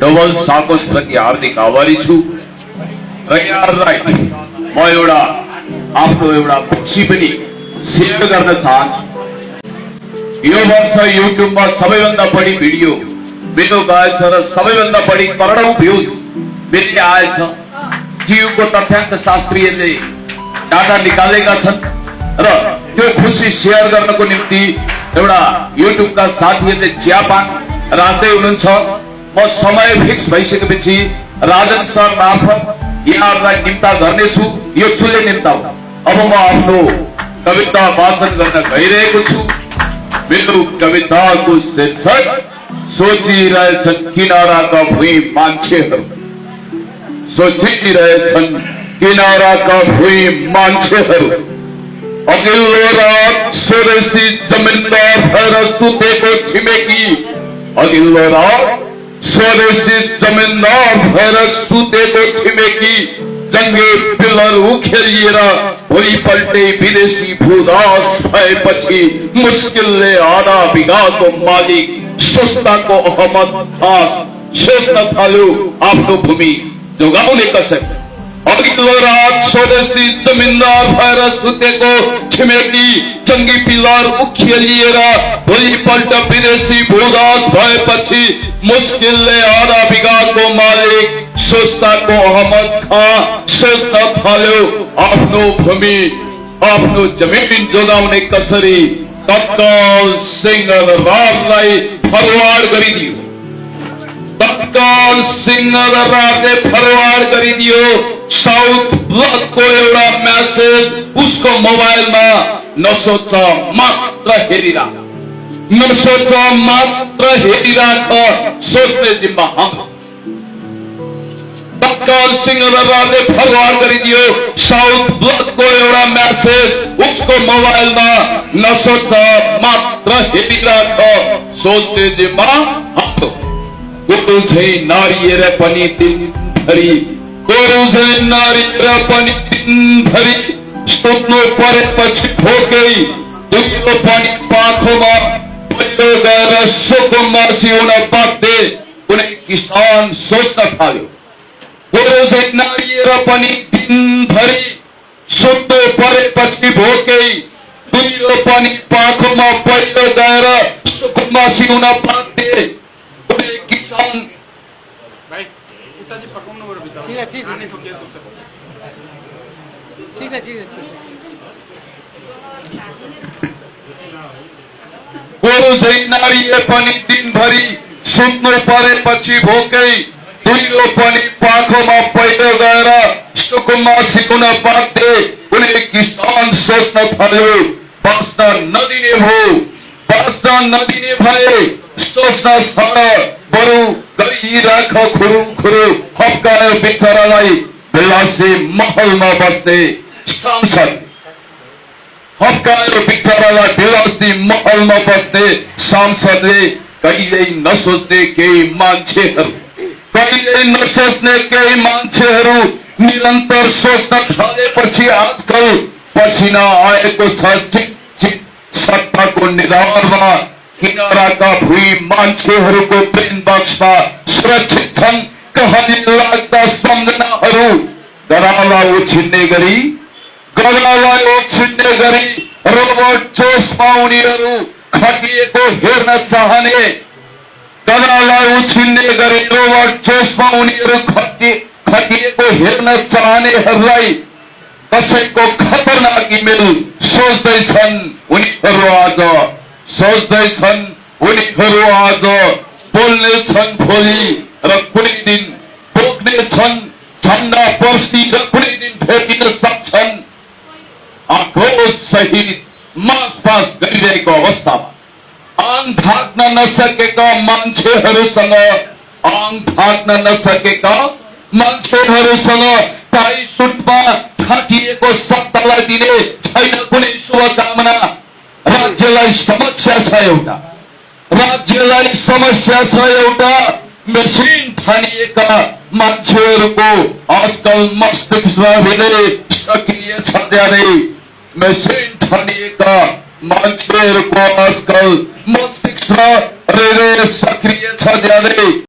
Double साकोस प्रति हार्दिक आभारी छु र यहाँहरुलाई म एउटा आफ्नो एउटा खुसी पनि शेयर गर्न चाहन्छु। यो वर्ष युट्युबमा सबैभन्दा बढी भिडियो मेरो गएछ र सबैभन्दा बढी करोडौं भ्यूज मेरो आएछ। जीवको तथ्याङ्क शास्त्रीले डाटा निकालेका छन् र त्यो खुसी शेयर गर्नको निम्ति एउटा युट्युबका साथीहरूले चियापान राख्दै हुनुहुन्छ। म समय फिक्स भइसकेपछि राजन सर मार्फत यहाँहरूलाई निम्ता गर्नेछु। यो चुले निम्ता हो। अब म आफ्नो कविता वाचन गर्न गइरहेको छु। मेरो कविताको शीर्षक सोचिरहेछन् किनाराका भुइँ मान्छेहरू। सोचिरहेछन् किनाराका भुइँ मान्छेहरू। अघिल्लो रात स्वदेशी जमिनदार भएर सुतेको छिमेकी। अघिल्लो रात स्वदेशी जमिनदार भएर सुतेको छिमेकी। जङ्गे पिलर उखेलिएर भोलिपल्टै विदेशी भूदास भएपछि मुस्किलले आधा बिघाको मालिक सस्ताको अहमद खास सोच्न थाल्यो आफ्नो भूमि जोगाउने कसरी। अघिल्लो रात स्वदेशी जमिनदार भएर सुतेको छिमेकी। जङ्गी पिलर उखेलिएर भोलिपल्ट विदेशी भूदास भएपछि मुस्किलले आधा बिघाको मालिक सोच्दाको अहमद खान सोच्न थाल्यो आफ्नो भूमि आफ्नो जमिन जोगाउने कसरी। तत्काल सिंह र राजलाई फरवार्ड गरिदियो। तत्काल सिंह र राजले फरवार्ड गरिदियो साउथ ब्लकको एउटा मेसेज उसको मोबाइलमा। नसोच मात्र हेरिराख, नसोच मात्र हेरिराख, सोच्ने जिम्मा हाम्रो। तत्काल सिंह र राजले फरवार्ड गरिदियो साउथ ब्लकको एउटा मेसेज उसको मोबाइलमा। नसोच मात्र हेरिराख, सोच्ने जिम्मा हाम्रो। गोरु झै नारिएर पनि दिनभरि, गोरु झै नारिएर पनि दिनभरि सोध्नु परेपछि भोकै दुलो पनि पाखोमा पहिरो गएर सोकोमा सिउन बाध्य कुनै किसान सोच्न थाल्यो। गोरु झै नारिएर पनि दिनभरि सोध्नु परेपछि भोकै दुलो पनि पाखोमा पहिरो गएर सोकोमा सिउन बाध्य कुनै किसान। गोरु झै नारिए पनि दिनभरि सुत्नु परेपछि भोकै दुलो पनि पाखोमा पहिरो गएर सुकुममा सिकुन बाध्य कुनै किसान सोच्न थाल्यो। बाँच्न नदिने भयो, बाँच्न नदिने भए सोच्न छोड बरु गरिराख खुरुङ खुरु। हप्कायो बिचरालाई बेलासी महलमा बस्ने सांसद। हप्कायो बिचरालाई बेलासी महलमा बस्ने सांसदले कहिल्यै नसोच्ने केही मान्छेहरू, कहिल्यै नसोच्ने केही मान्छेहरू निरन्तर सोच्न थालेपछि आजकल पसिना आएको छ। चिक चिक सत्ताको निधारमा किनाराका भुइँ मान्छेहरूको ब्रेन बक्समा सुरक्षित छन् कहानी लाग्दा सम्झनाहरू। गरालाई उछिन्ने गरी, गरालाई उछिन्ने गरी रोबोट जोसमा उनीहरू खटिएको हेर्न चाहने। गरालाई उछिन्ने गरी रोबोट जोसमा उनीहरू खटिएको हेर्न चाहनेहरूलाई कसैको खतरनाक इमेल सोच्दैछन् उनीहरू आज, सोच्दैछन् उनीहरू आज बोल्नेछन् भोलि र कुनै दिन बोक्नेछन् झन्डा पर्सी र कुनै दिन भेटिन सक्छन्। आक्रोश सहित मासपास गरिरहेको अवस्थामा आङ थाक्न नसकेका मान्छेहरूसँग, आङ थाक्न नसकेका मान्छेहरूसँग टाई सुटमा ठाटिएको सत्तालाई दिने छैन कुनै शुभकामना। राज्यलाई समस्या छ एउटा, राज्यलाई समस्या छ एउटा। मेसिन ठानिएका मान्छेहरूको आजकल मस्तिष्कमा धेरै सक्रिय छ ज्यादै। मेसिन ठानिएका मान्छेहरूको आजकल मस्तिष्कमा धेरै सक्रिय छ ज्यादै।